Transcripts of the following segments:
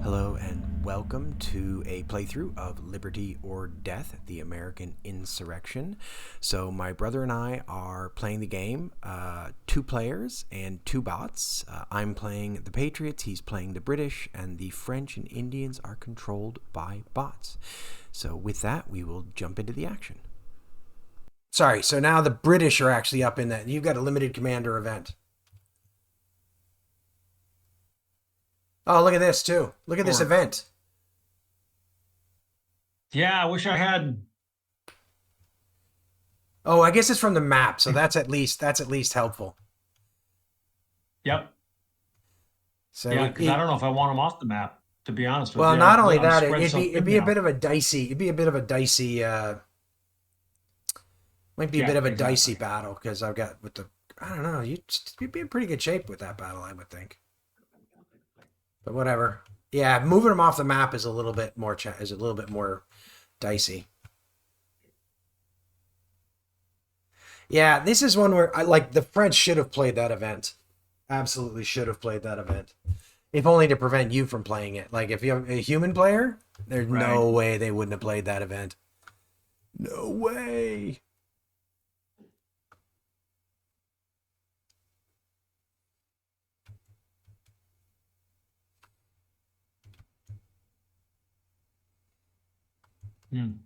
Hello and welcome to a playthrough of Liberty or Death, the American Insurrection. So my brother and I are playing the game, 2 players and 2 bots. I'm playing the Patriots, he's playing the British, and the French and Indians are controlled by bots. So with that, we will jump into the action. Sorry, so now the British are actually up in that. You've got a limited commander event. Oh, look at this, too. Look at this event. Yeah, I wish I had. Oh, I guess it's from the map, so that's at least helpful. Yep. So Yeah, because I don't know if I want them off the map, to be honest with well, you. not only I'm that, spread so it'd thin be a now. bit of a dicey, might be a Yeah, bit of a dicey exactly. battle because I've got with the, I don't know, you'd be in pretty good shape with that battle, I would think. But whatever. Yeah, moving them off the map is a little bit more dicey. Yeah, this is one where I like the French should have played that event. Absolutely should have played that event. If only to prevent you from playing it. Like if you have a human player, there's Right. no way they wouldn't have played that event. No way. Hmm.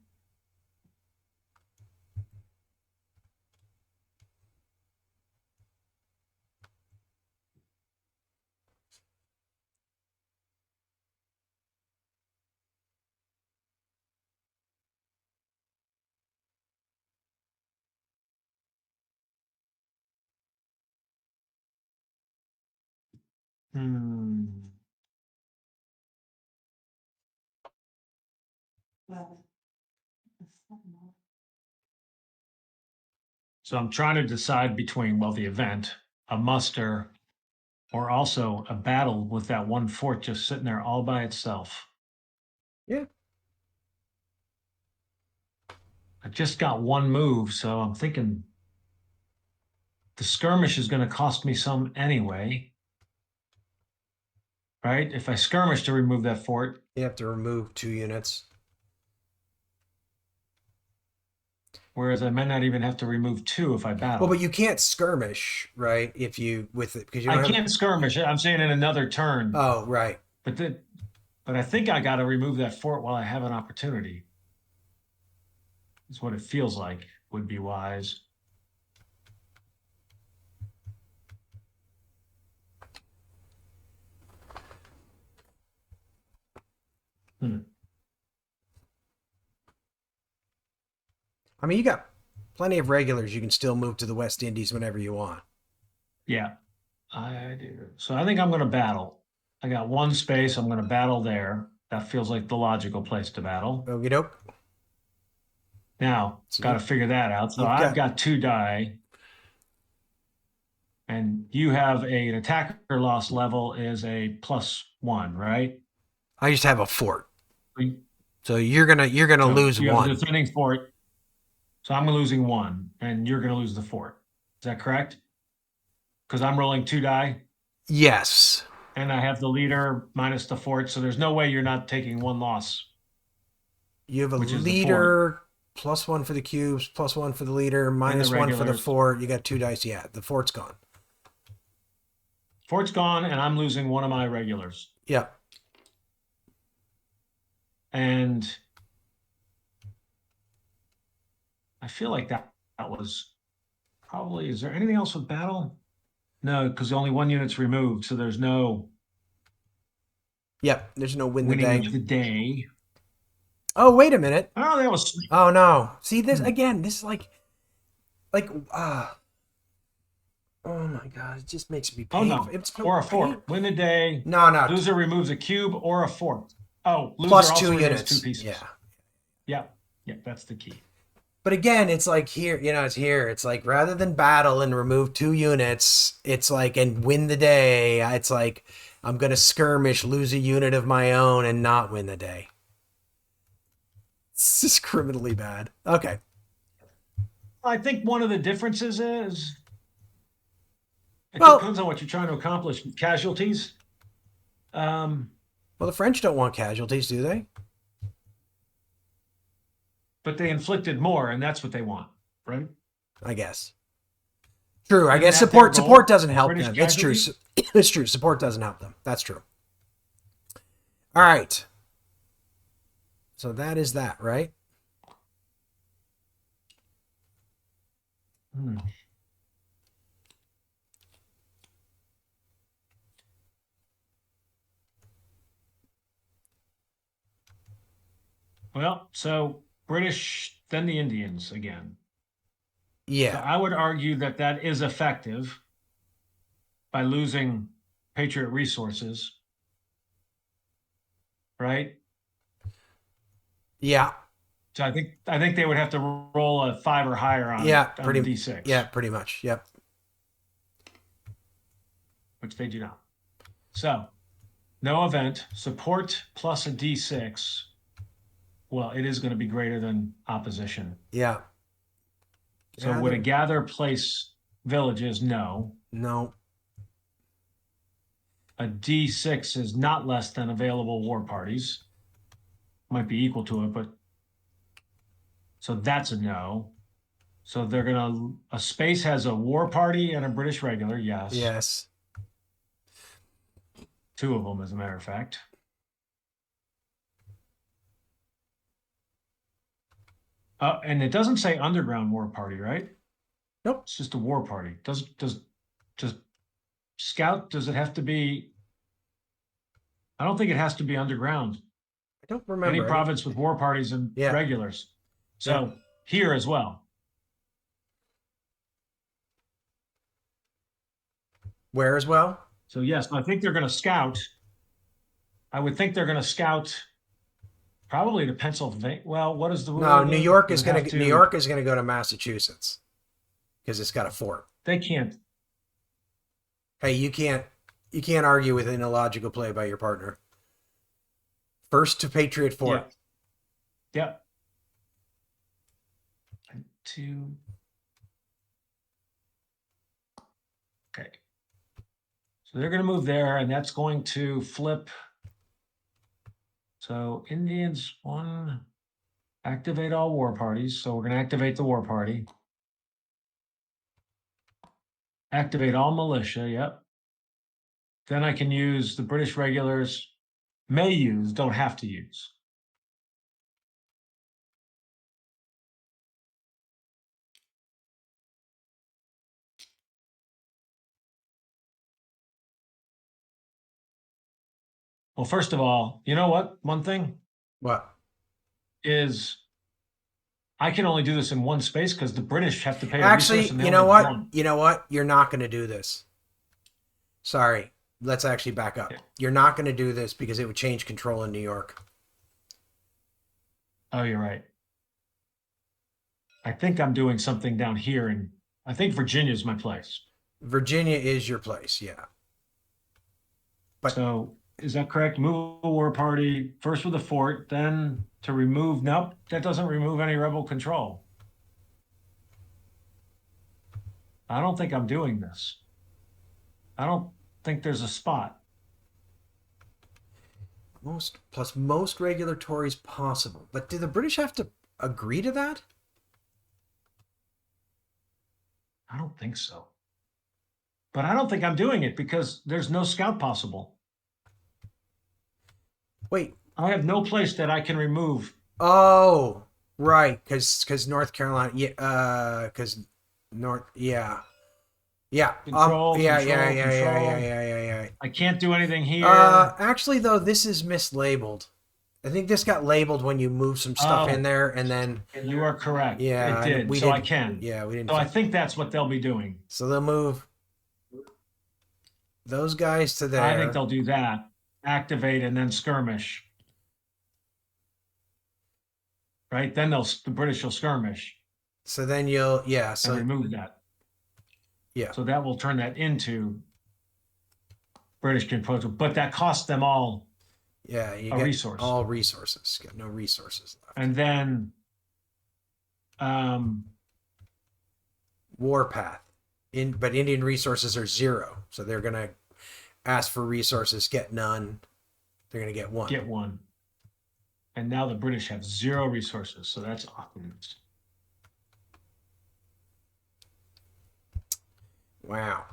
Hmm. So I'm trying to decide between, well, the event, a muster, or also a battle with that one fort just sitting there all by itself. Yeah. I just got one move, so I'm thinking the skirmish is going to cost me some anyway, right? If I skirmish to remove that fort, You have to remove 2 units. whereas I might not even have to remove 2 if I Well, but battle. you can't skirmish, right? If you with it because you I don't have. can't skirmish. I'm saying in another turn, Oh, right. but but I think I got to remove that fort while I have an opportunity. Is what it feels like would be wise. Hmm. I mean, you got plenty of regulars. You can still move to the West Indies whenever you want. Yeah, I do. So I think I'm going to battle. I got one space. I'm going to battle there. That feels like the logical place to battle. Okie doke. Now, So got to figure that out. So you've I've got. got 2 die, and you have an attacker loss level is a +1, right? I just have a fort, so you're gonna So lose you have a 1. defending fort. So I'm losing 1, and you're going to lose the fort. Is that correct? Because I'm rolling 2 die, Yes. and I have the leader minus the fort. So there's no way you're not taking 1 loss, You have a which is the fort leader +1 for the cubes, +1 for the leader, and the -1 for the regulars. fort. You got 2 dice. Yeah, the fort's gone. Fort's gone, and I'm losing one of my regulars. Yeah. And I feel like that was probably. Is there anything else with battle? No, because only 1 unit's removed, so there's no Yep. There's no win the winning day. of the day. Oh, wait a minute. Oh, that was. Oh no. See this Hmm. again. This is like oh my god, it just makes me Oh painful. no, It's so or a pain. fort. Win the day. No, no. Loser removes a cube or a fort. Oh, loser Plus 2 also removes two units. pieces. Yeah. Yep, yep, that's the key. But again, it's like here, it's here. It's like rather than battle and remove 2 units, it's like and win the day. It's like I'm gonna skirmish, lose a unit of my own, and not win the day. It's just criminally bad. Okay. I think one of the differences is It Well, depends on what you're trying to accomplish. Casualties, um, the French don't want casualties, do they? but they inflicted more, and that's what they want, right? I guess. True. I Isn't guess that their support goal? doesn't help British them. It's true. casualties? It's true. Support doesn't help them. That's true. All right. So that is that, right? Hmm. Well, so British, then the Indians again. So Yeah. I would argue that that is effective by losing Patriot resources, right? Yeah. So I think they would have to roll a 5 or higher Yeah. on the Pretty. D6, Yeah. Pretty much. Yep. which they do not. So no event, support plus a D6. Well, it is going to be greater than opposition. Yeah. So would a gather place villages? No. No. A D6 is not less than available war parties. Might be equal to it, but so that's a no. So they're gonna a space has a war party and a British regular, yes. Yes. 2 of them, as a matter of fact. And it doesn't say underground war party, right? Nope. It's just a war party. Does scout? Does it have to be? I don't think it has to be underground. I don't remember. Any province with war parties and Yeah. regulars. So here as well. Where as well? So yes, I think they're going to scout. I would think they're going to scout probably to Pennsylvania. Well, what is the No, New York is going to to New York is going to go to Massachusetts because it's got a fort. They can't. Hey, you can't argue with an illogical play by your partner. First to Patriot Fort. Yep. Two. Okay. So they're going to move there, and that's going to flip. So Indians, 1, activate all war parties. So we're going to activate the war party. Activate all militia, yep. Then I can use the British regulars, may use, don't have to use. Well, first of all, you know what? One thing What? is I can only do this in one space because the British have to pay a Actually, resource and they you only know have what? one. You know what? You're not going to do this. Sorry. Let's actually back up. Yeah. You're not going to do this because it would change control in New York. Oh, you're right. I think I'm doing something down here, and I think Virginia's my place. Virginia is your place, yeah. But So is that correct? Move a war party first with a fort, then to remove. Nope, that doesn't remove any rebel control. I don't think I'm doing this. I don't think there's a spot. most regular Tories possible. But do the British have to agree to that? I don't think so. But I don't think I'm doing it because there's no scout possible. Wait. I have no place that I can remove. Oh, right. Because North Carolina, yeah. Because North, yeah. Yeah. Control. Yeah. I can't do anything here. Actually, though, this is mislabeled. I think this got labeled when you moved some stuff in there, and then you are correct. Yeah, it did. I can. Yeah, we didn't. So I think that's what they'll be doing. So they'll move those guys to there. I think they'll do that. Activate and then skirmish. Right? Then the British will skirmish. So then you'll and remove that. Yeah. So that will turn that into British control, but that costs them all. Yeah, you a get resource. all resources. Got no resources left. And then Warpath. But Indian resources are 0, so they're gonna ask for resources, get none. They're gonna get 1. Get 1. And now the British have 0 resources, so that's awesome. Wow.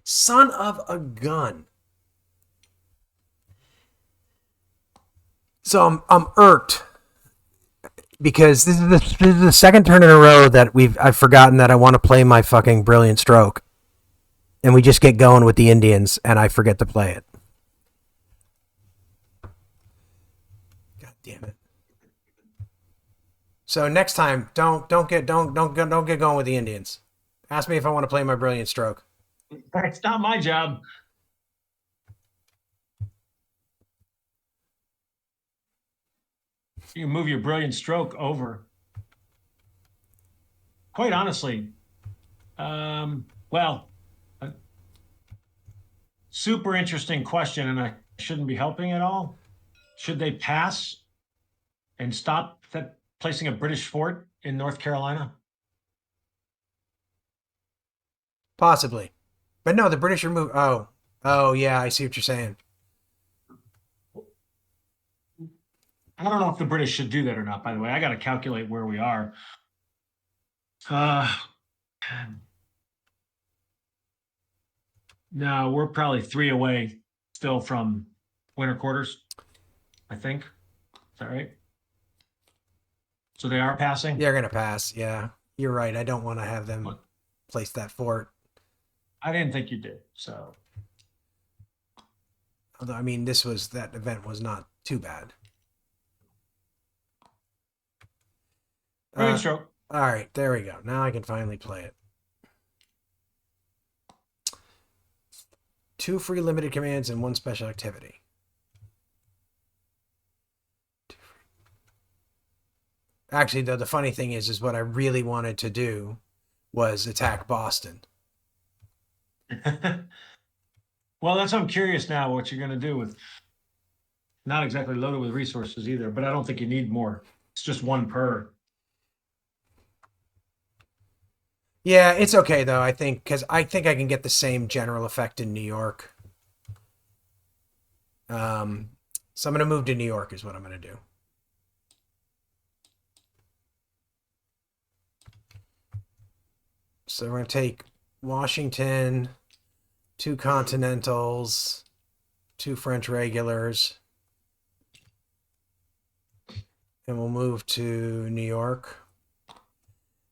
Son of a gun. So I'm irked because this is the second turn in a row that I've forgotten that I want to play my fucking brilliant stroke, and we just get going with the Indians, and I forget to play it. God damn it! So next time, don't get going with the Indians. Ask me if I want to play my brilliant stroke. It's not my job. You can move your brilliant stroke over. Quite honestly, well, super interesting question, and I shouldn't be helping at all. Should they pass and stop placing a British fort in North Carolina? Possibly. But no, the British are moving. Oh, yeah, I see what you're saying. I don't know if the British should do that or not, by the way. I got to calculate where we are. No, we're probably 3 away still from winter quarters, I think. Is that right? So they are passing? They're going to pass, yeah. You're right. I don't want to have them place that fort. I didn't think you did, so. Although, I mean, that event was not too bad. Stroke. All right, there we go. Now I can finally play it. 2 free limited commands and 1 special activity. Actually, though, the funny thing is what I really wanted to do was attack Boston. Well, that's I'm curious now what you're going to do with. Not exactly loaded with resources either, but I don't think you need more. It's just 1 per. Yeah, it's okay though. I think because I think I can get the same general effect in New York. So I'm going to move to New York is what I'm going to do. So we're going to take Washington, 2 Continentals, 2 French regulars, and we'll move to New York.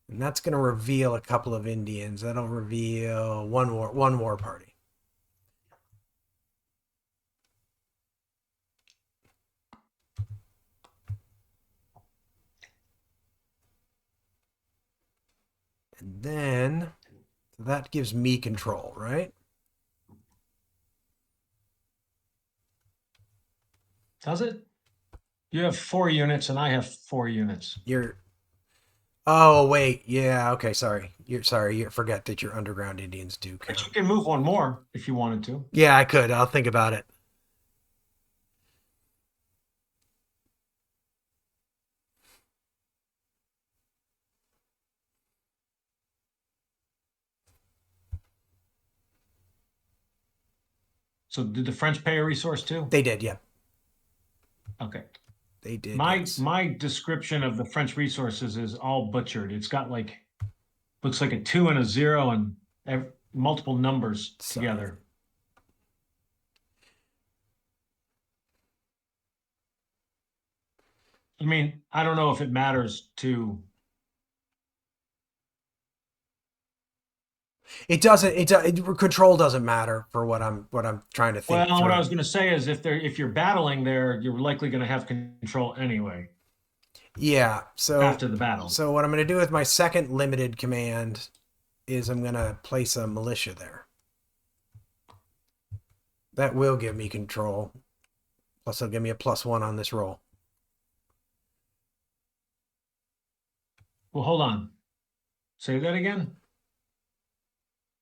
And that's going to reveal a couple of Indians. That'll reveal one war party. And then that gives me control, right? Does it? You have 4 units and I have 4 units. Oh, wait. Yeah, okay, sorry. You forget that your underground Indians do count. But you can move 1 more if you wanted to. Yeah, I could. I'll think about it. So did the French pay a resource too? They did, yeah. Okay. They did. My description of the French resources is all butchered. It's got looks like a 2 and a 0 and multiple numbers together. I mean, I don't know if it matters to. It doesn't. Control doesn't matter for what I'm trying to think. Well, what I was going to say is if you're battling there, you're likely going to have control anyway. Yeah. So after the battle. So what I'm going to do with my second limited command is I'm going to place a militia there. That will give me control. Plus, it'll give me a +1 on this roll. Well, hold on. Say that again.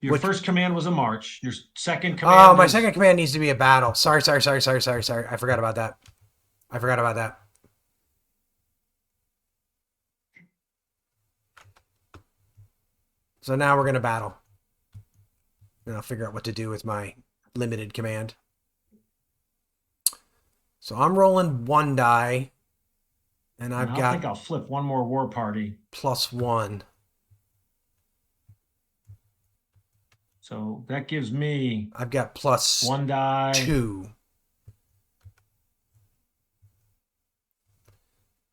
Your first command was a march. Your second command. Oh, my second command needs to be a battle. Sorry. I forgot about that. I forgot about that. So now we're going to battle. And I'll figure out what to do with my limited command. So I'm rolling 1 die. And I've got think I'll flip one more war party. +1. So that gives me I've got +2. 1 die.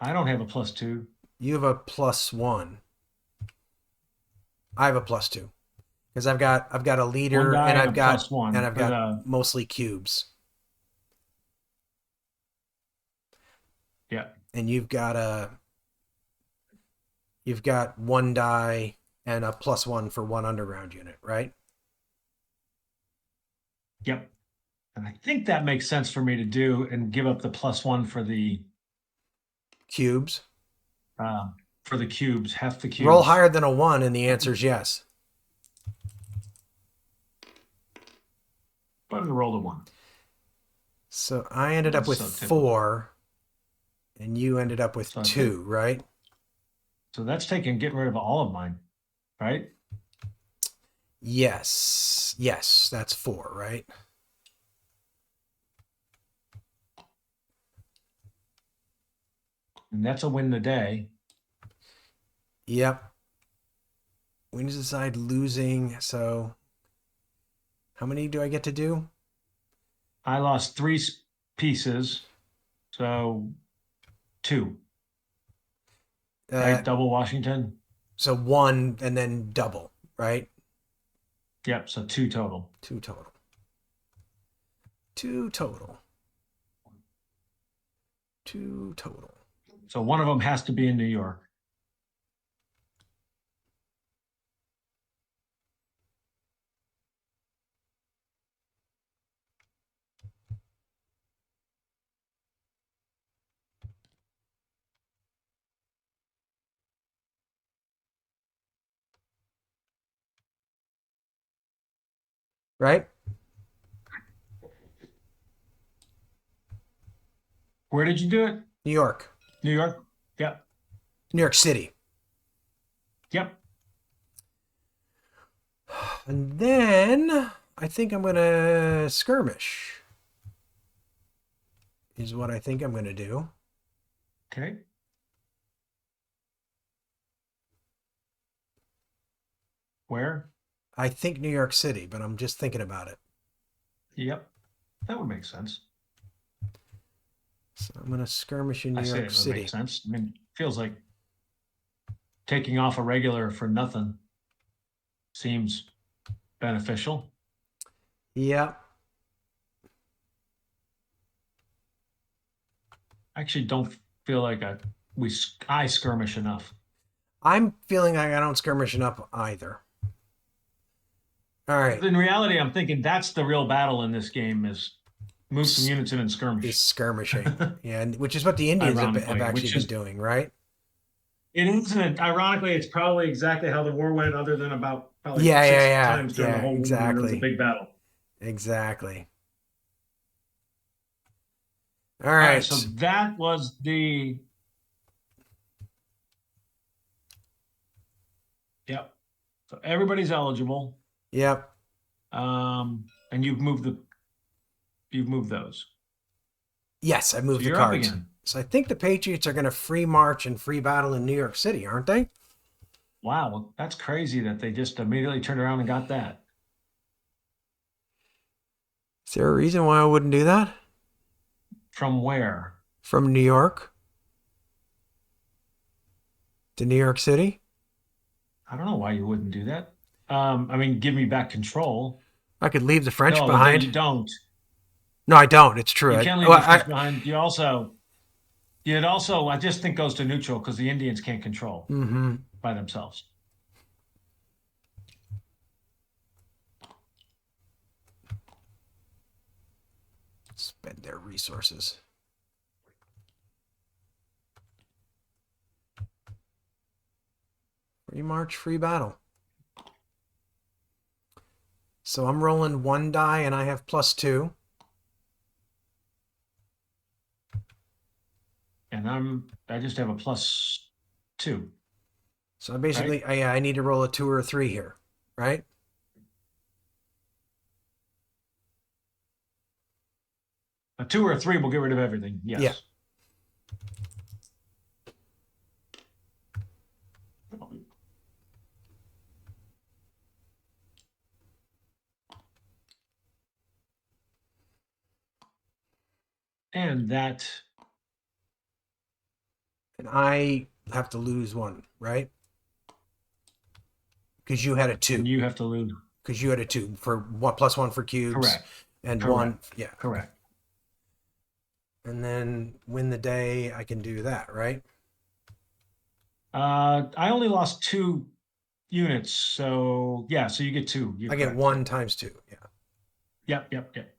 I don't have a +2. You have a +1. I have a +2 because I've got a leader and I've got mostly cubes. Yeah. And you've got 1 die and a +1 for 1 underground unit, right? Yep. And I think that makes sense for me to do and give up the +1 for the cubes. For the cubes, half the cubes. Roll higher than a 1 and the answer is yes. But I rolled a 1. So I ended up with 4 and you ended up with 2, right? So that's getting rid of all of mine, right? Yes. Yes, that's 4, right? And that's a win today. Yep. Wins aside losing. So how many do I get to do? I lost 3 pieces. So 2. Right? Double Washington. So 1 and then double, right? Yep. So 2 total. 2 total. 2 total. 2 total. So one of them has to be in New York. Right? Where did you do it? New York. New York? Yep. New York City. Yep. And then I think I'm going to skirmish. Is what I think I'm going to do. Okay. Where? I think New York City, but I'm just thinking about it. Yep. That would make sense. So I'm going to skirmish in New York City. Would make sense. I mean, it feels like taking off a regular for nothing seems beneficial. Yeah. I actually don't feel like I skirmish enough. I'm feeling like I don't skirmish enough either. All right. In reality, I'm thinking that's the real battle in this game is move some units in and skirmish. Is skirmishing. Yeah, which is what the Indians have actually been doing, right? It isn't. Ironically, it's probably exactly how the war went, other than about probably 6 times during the whole war. It was a big battle. Exactly. All right. So that was the. Yep. So everybody's eligible. Yep. And you've moved those. Yes, I moved the cards. So I think the Patriots are going to free march and free battle in New York City, aren't they? Wow, well, that's crazy that they just immediately turned around and got that. Is there a reason why I wouldn't do that? From where? From New York to New York City? I don't know why you wouldn't do that. I mean, give me back control. I could leave the French behind. You don't. No, I don't. It's true. You can't leave the French behind. It also, I just think, goes to neutral because the Indians can't control by themselves. Spend their resources. Free march, free battle. So I'm rolling 1 die and I have +2. and I just have a +2, So right? basically, I need to roll a 2 or a 3 here, right? A 2 or a 3 will get rid of everything. Yeah. Yes. And that, And I have to lose 1, right? Because you had a and 2. you have to lose. Because you had a 2 for 1 plus 1 for cubes, Correct. and 1. Correct. Yeah. Okay. Correct. And then win the day. I can do that, right? I only lost 2 units, so yeah, so you get 2. You're I get correct. 1 times 2. Yeah. Yep, yep, yep.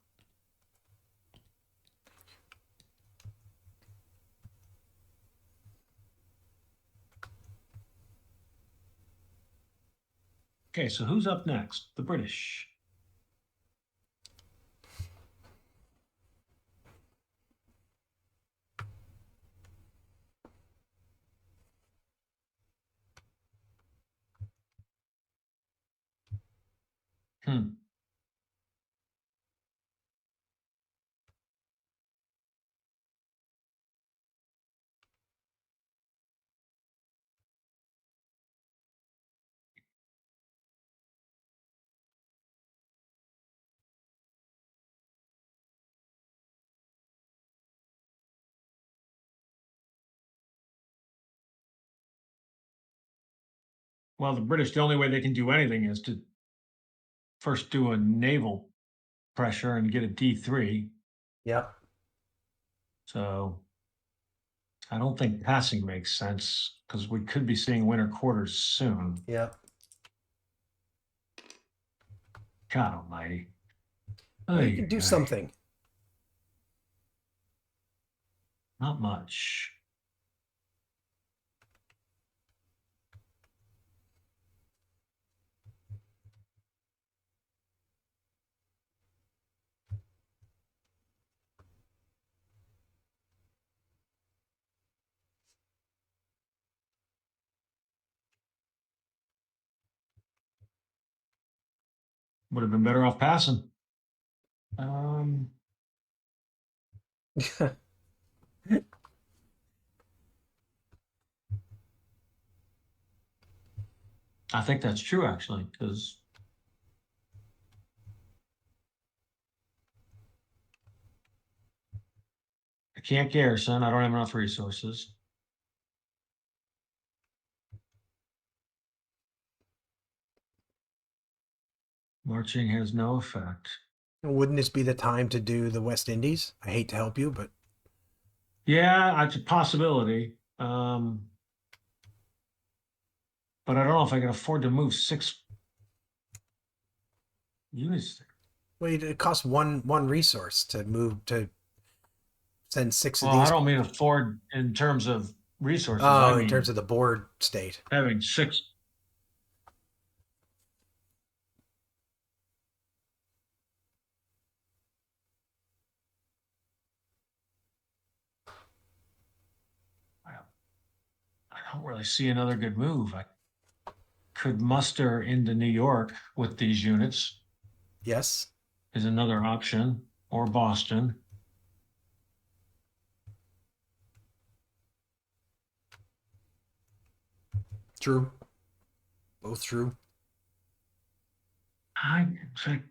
Okay, so who's up next? The British. Hmm. Well, the British, the only way they can do anything is to first do a naval pressure and get a D3. Yep. So I don't think passing makes sense because we could be seeing winter quarters soon. Yep. God almighty. Well, you can do something. Not much. Would have been better off passing. Um, I think that's true actually, because I can't garrison. I don't have enough resources. Marching has no effect. Wouldn't this be the time to do the West Indies? I hate to help you, but Yeah, it's a possibility. But I don't know if I can afford to move 6 units there. well, it costs one resource to move to send 6 of Well, I these. don't mean afford in terms of resources. I Oh, in mean terms of the board state. having 6. I don't really see another good move. I could muster into New York with these units Yes. is another option, or Boston. True. Both true. I think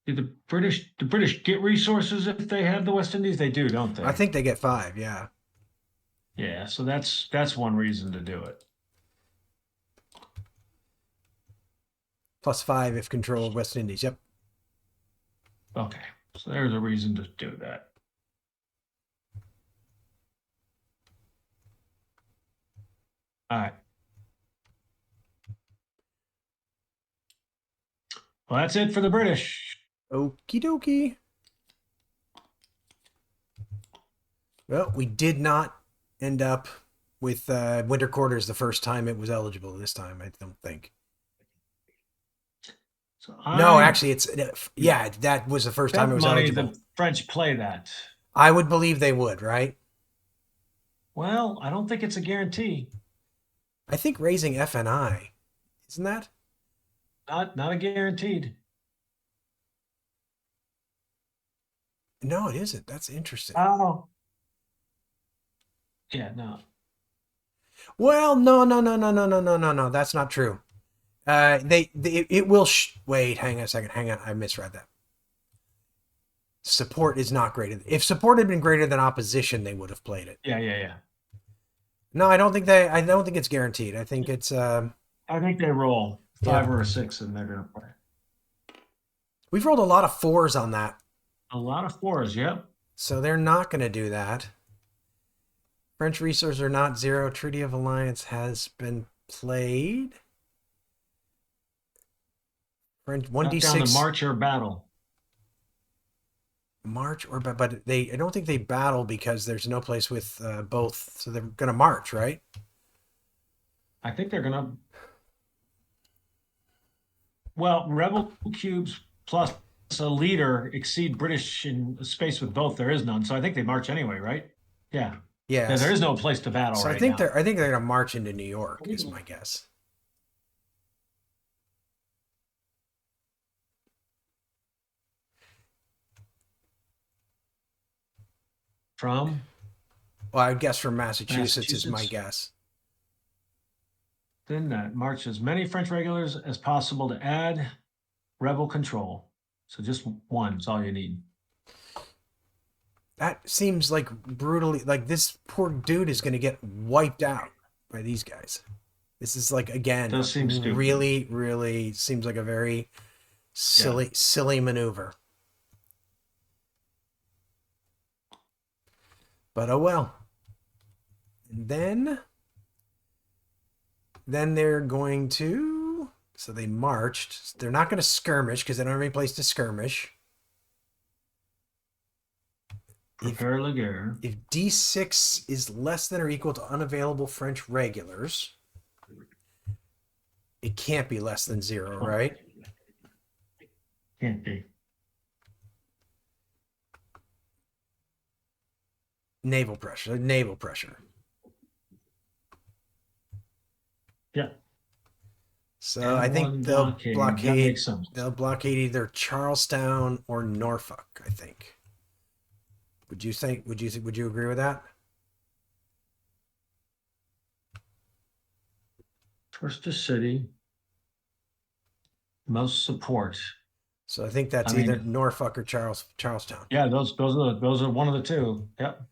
did the British get resources if they have the West Indies? They do, don't I they? think they get 5. Yeah. Yeah, so that's one reason to do it. +5 if control of West Indies. Yep. Okay, so there's a reason to do that. All right. Well, that's it for the British. Okie dokie. Well, we did not end up with winter quarters the first time it was eligible. This time, I don't think. So No, I actually, yeah, that was the first time it bet was money eligible. the French play that. I would believe they would, right? Well, I don't think it's a guarantee. I think raising FNI, isn't that? Not a guaranteed. No, it isn't. That's interesting. Oh. Yeah, no. Well, no, no, no, no, no, no, no, no, no. That's not true. They it will. Wait, hang on a second. Hang on, I misread that. Support is not greater. If support had been greater than opposition, they would have played it. Yeah, yeah, yeah. No, I don't think they. I don't think it's guaranteed. I think it's. I think they roll Yeah, 5 or 6 and they're gonna play. we've rolled a lot of fours on that, A lot of fours, yep. so they're not going to do that. French resources are not zero. Treaty of Alliance has been played. French one d Got down to six march or battle. march or but they. I don't think they battle because there's no place with both, so they're going to march, right? I think they're gonna. Well, rebel cubes plus a leader exceed British in space with both. There is none, so I think they march anyway, right? Yeah. Yeah, there Yes. is no place to battle So I right think now. they're going to march into New York. Is my guess. From Well, I guess from Massachusetts is my Massachusetts. guess. Then that march as many French regulars as possible to add rebel control. So just one is all you need. That seems like brutally. Like this poor dude is going to get wiped out by these guys. This is like again Does seem stupid. really, really seems like a very silly maneuver. But oh well. And then they're going to. So they marched. They're not going to skirmish because they don't have any place to skirmish. Prepare la guerre. If D6 is less than or equal to unavailable French regulars, it can't be less than 0, right? Can't be. Naval pressure. Naval pressure. Yeah. So I think they'll blockade. That They'll blockade either Charlestown or Norfolk. I think. Would you think? Would you agree with that? First to city. Most support. So I think that's either Norfolk or Charlestown. Yeah, those are one of the two. Yep.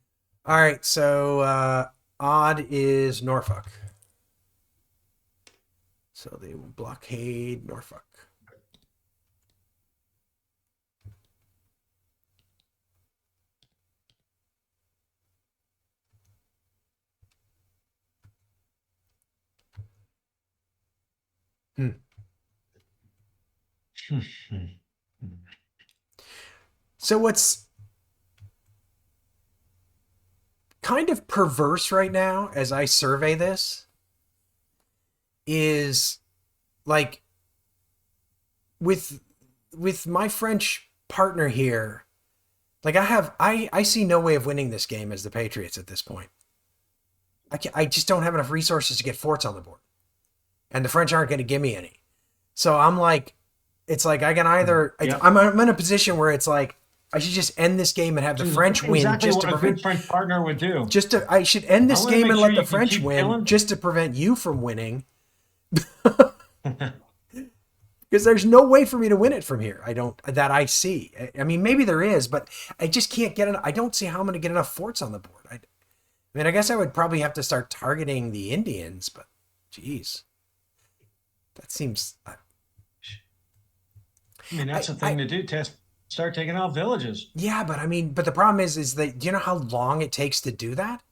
All right. So odd is Norfolk. So they will blockade Norfolk. So what's kind of perverse right now as I survey this is like with my French partner here, like I see no way of winning this game as the Patriots at this point. I just don't have enough resources to get forts on the board. And the French aren't going to give me any. So I'm like, it's like I can either, I'm in a position where it's like, I should just end this game and have the French win just to prevent. A good French partner would do. I should end this game and let the French win just to prevent you from winning. Because there's no way for me to win it from here. I see. I mean, maybe there is, but I just can't get it. I don't see how I'm going to get enough forts on the board. I mean, I guess I would probably have to start targeting the Indians, but geez, that seems. I mean, that's the thing to do. Start taking out villages. Yeah, but I mean, the problem is that do you know how long it takes to do that?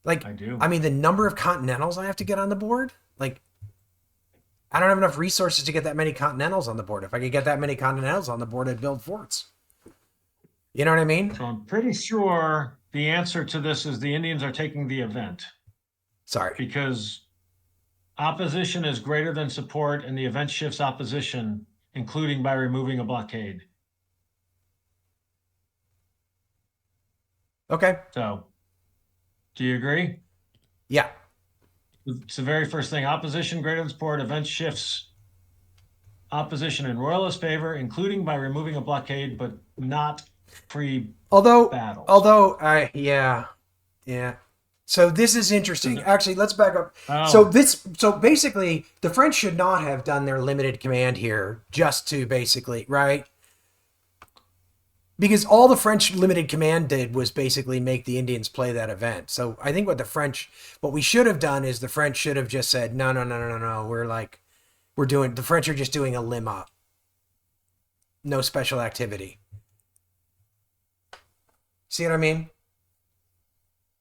Like, I do. I mean, the number of continentals I have to get on the board, like, I don't have enough resources to get that many continentals on the board. If I could get that many continentals on the board, I'd build forts. You know what I mean? So I'm pretty sure the answer to this is the Indians are taking the event. Sorry. Because Opposition is greater than support, and the event shifts opposition, including by removing a blockade. Okay. So, do you agree? Yeah. It's the very first thing. Opposition greater than support, event shifts opposition in royalist favor, including by removing a blockade, but not pre Although, battles. although, I yeah, yeah. So this is interesting. Actually, let's back up. Oh, So basically, the French should not have done their limited command here, just to basically, right? Because all the French limited command did was basically make the Indians play that event. So I think what we should have done is the French should have just said, no, no, no, no, no, no. The French are just doing a lim up, no special activity. See what I mean?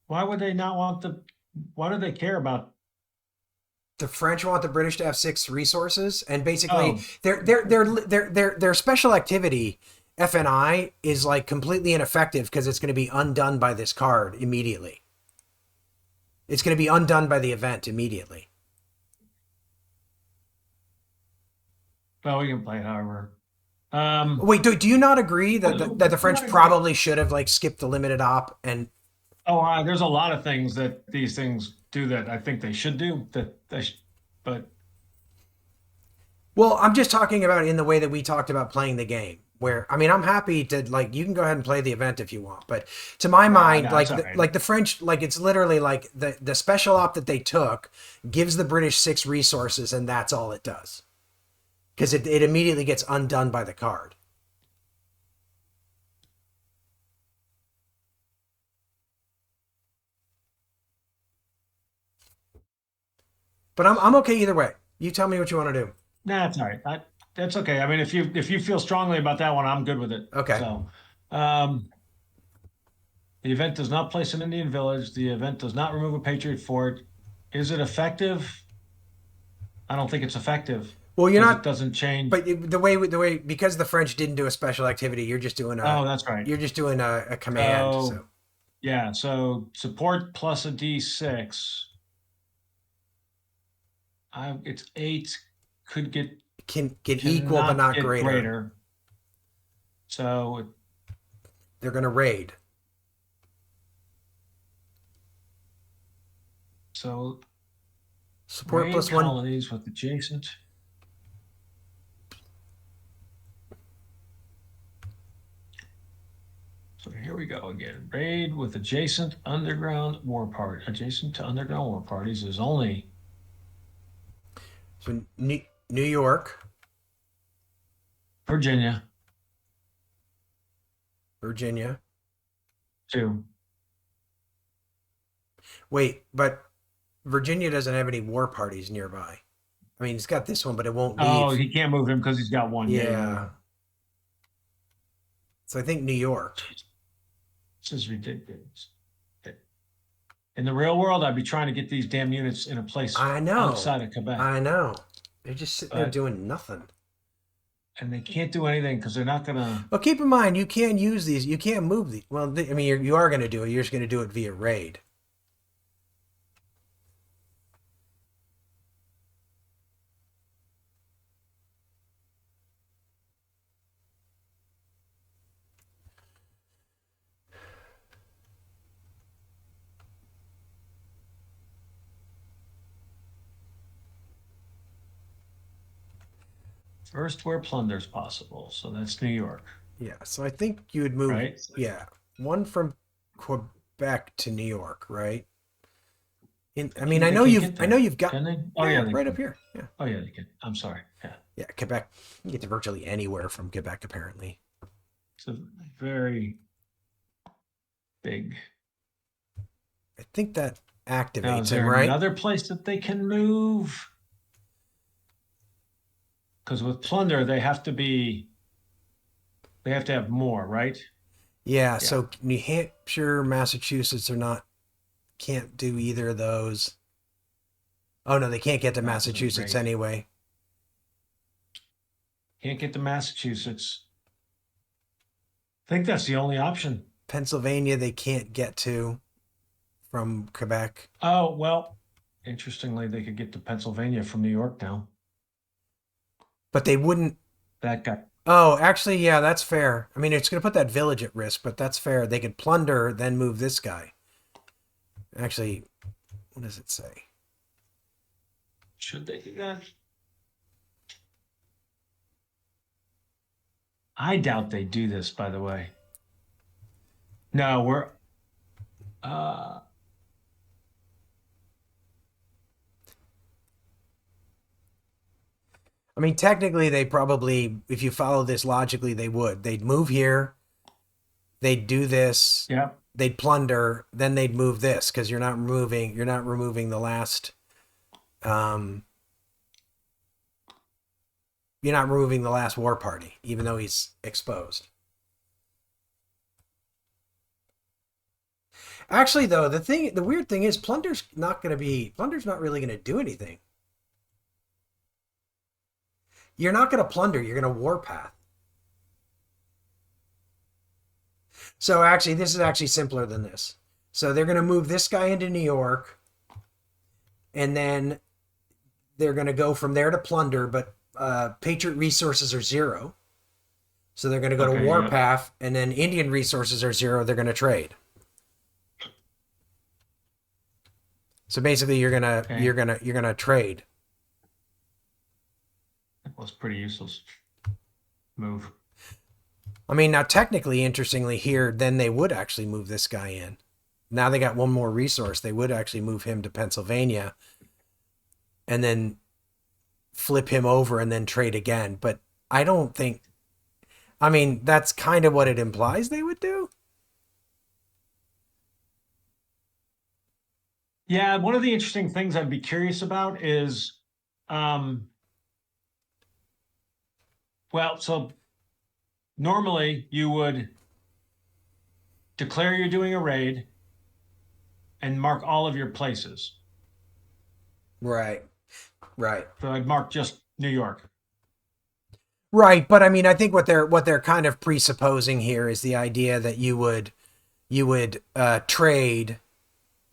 why would they not want why do they care about? The French want the British to have 6 resources, and basically Oh, their special activity FNI is like completely ineffective because it's going to be undone by this card immediately. It's going to be undone by the event immediately. well, we can play it however. Wait, do you not agree that the French probably should have like skipped the limited op and There's a lot of things that these things do that I think they should do but well, I'm just talking about in the way that we talked about playing the game. Where I mean, I'm happy to like you can go ahead and play the event if you want, but to my mind, no, like right. like the French, like it's literally like the special op that they took gives the British 6 resources, and that's all it does, because it immediately gets undone by the card. But I'm okay either way. You tell me what you want to do. Nah, that's all right. That's okay. I mean, if you feel strongly about that one, I'm good with it. Okay. So, the event does not place an Indian village. The event does not remove a Patriot fort. Is it effective? I don't think it's effective Well, you're because it not. doesn't change. But the way because the French didn't do a special activity, you're just doing Oh, that's right. a command. So So yeah, so support plus a D6. It's 8. Could get can get equal but not get greater. So They're gonna raid. so Support raid plus 1. colonies with adjacent. So here we go again. Raid with adjacent underground war party. Adjacent to underground war parties is only So New York, Virginia Virginia. 2. Wait, but Virginia doesn't have any war parties nearby. I mean, it's got this one, but it won't leave. Oh, he can't move him because he's got one. Yeah. So I think New York. This is ridiculous. In the real world, I'd be trying to get these damn units in a place I know. outside of Quebec. I know. They're just sitting there doing nothing. And they can't do anything because they're not going to. Well, keep in mind, you can't use these. You can't move these. Well, I mean, you are going to do it. You're just going to do it via raid. First where plunder's possible. So that's New York. Yeah. So I think you would move. Right? Yeah. One from Quebec to New York, right? I mean, I know you've got. Can they? Oh yeah, right up here. Yeah. Oh yeah, they can. I'm sorry. Yeah. Yeah, Quebec. You get to virtually anywhere from Quebec, apparently. It's a very big. I think that activates Now, is there him, right? another place that they can move? Because with plunder, they have to have more, right? Yeah, so New Hampshire, Massachusetts can't do either of those. Oh no, they can't get to Massachusetts anyway. Can't get to Massachusetts. I think that's the only option. Pennsylvania, they can't get to from Quebec. Oh, well, Interestingly, they could get to Pennsylvania from New York now. But they wouldn't. That guy. Oh, actually, yeah, that's fair. I mean, it's going to put that village at risk, but that's fair. They could plunder, then move this guy. Actually, what does it say? Should they do that? I doubt they do this, by the way. No, we're uh I mean, technically, they probably, if you follow this logically, they would. They'd move here, they'd do this, yeah. they'd plunder, then they'd move this because you're not removing the last, um, you're not removing the last war party, even though he's exposed. Actually, though, the weird thing is, plunder's not really going to do anything. You're not going to plunder. You're going to warpath. So actually, this is actually simpler than this. So they're going to move this guy into New York, and then they're going to go from there to plunder. But Patriot resources are 0, so they're going to go to warpath, and then Indian resources are 0. They're going to trade. So basically, you're gonna trade. That was pretty useless move. I mean, now technically, interestingly, here, then they would actually move this guy in. Now they got one more resource. They would actually move him to Pennsylvania, and then flip him over and then trade again. But I don't think. I mean, that's kind of what it implies they would do. Yeah, one of the interesting things I'd be curious about is, so normally you would declare you're doing a raid and mark all of your places. Right. So I'd mark just New York. Right, but I mean, I think what they're kind of presupposing here is the idea that you would trade,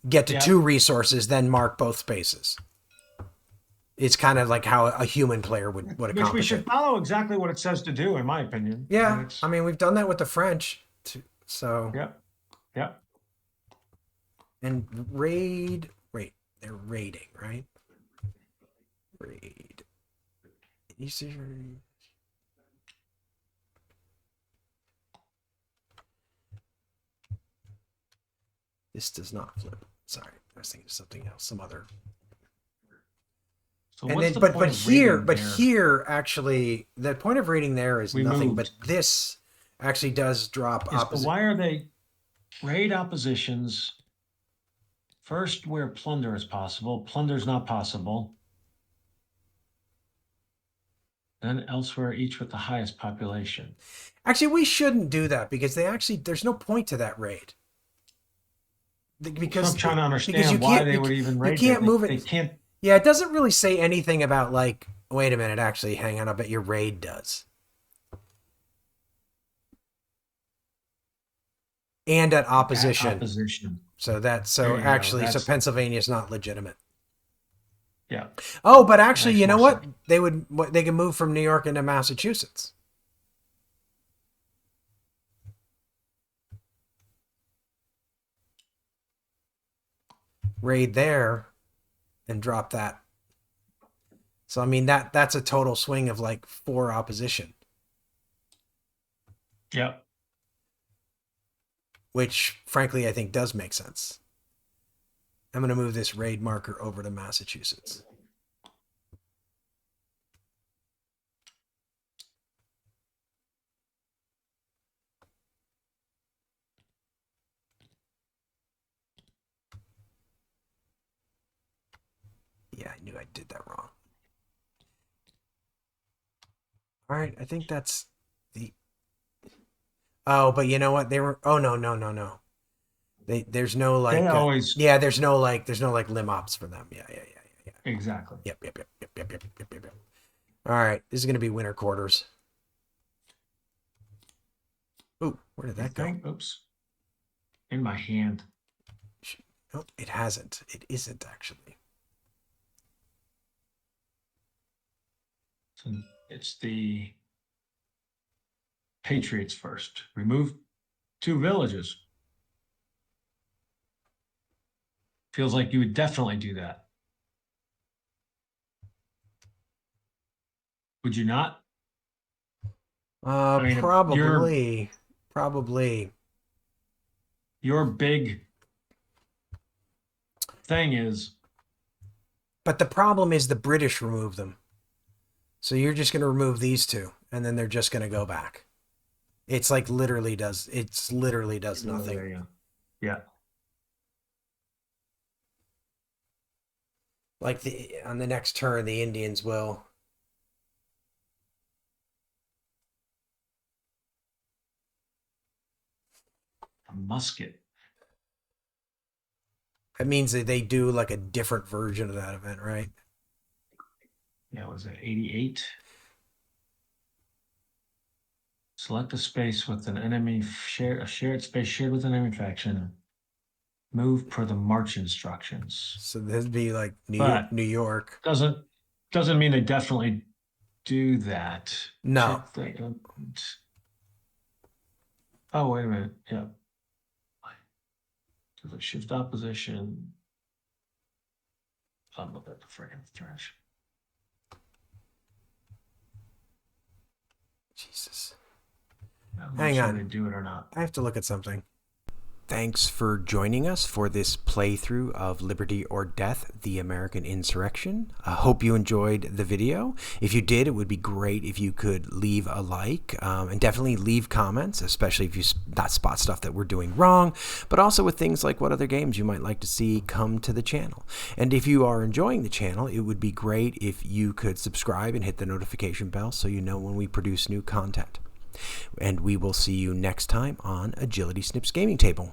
get to 2 resources, then mark both spaces. It's kind of like how a human player would accomplish it. Which we should follow exactly what it says to do, in my opinion. Yeah, I mean, we've done that with the French, so. Yeah. And raid. Wait, they're raiding, right? Raid. This does not flip. Sorry, I was thinking of something else, some other. So and then, but here, actually, the point of raiding there is nothing. But this actually does drop opposite. But why are they raid oppositions? First, where plunder is possible. Plunder is not possible. Then elsewhere, each with the highest population. Actually, we shouldn't do that because there's no point to that raid. Because I'm trying to understand why they would even raid. You can't move it. They can't. Yeah, it doesn't really say anything about like. Wait a minute, actually, hang on. I bet your raid does. And at opposition. So Pennsylvania is not legitimate. Yeah. Oh, but actually, you know what? They can move from New York into Massachusetts. Raid there and drop that. So I mean that's a total swing of like 4 opposition. Yep. Which frankly I think does make sense. I'm going to move this raid marker over to Massachusetts. Yeah, I knew I did that wrong. All right, I think that's the. Oh, but you know what? They were. Oh no. There's no like. They always. There's no lim ops for them. Yeah. Exactly. Yep. All right, this is gonna be winter quarters. Ooh, where did that go? Oops. In my hand. No, it hasn't. It isn't actually. It's the Patriots first. Remove 2 villages. Feels like you would definitely do that. Would you not? Probably. Your big thing is. But the problem is the British remove them. So you're just going to remove these 2, and then they're just going to go back. It's like literally does nothing. Yeah. Like on the next turn, the Indians will. A musket. That means that they do like a different version of that event, right? Yeah, was it 88? Select a space with an enemy, a shared space shared with an enemy faction. Move per the march instructions. So that'd be like New York. Doesn't mean they definitely do that. No. Oh, wait a minute. Yeah. Does it shift opposition? I'll look at the friggin' trash. Jesus. Hang on. They do it or not. I have to look at something. Thanks for joining us for this playthrough of Liberty or Death, the American Insurrection. I hope you enjoyed the video. If you did, it would be great if you could leave a like and definitely leave comments, especially if you spot stuff that we're doing wrong, but also with things like what other games you might like to see come to the channel. And if you are enjoying the channel, it would be great if you could subscribe and hit the notification bell so you know when we produce new content. And we will see you next time on Agility Snips Gaming Table.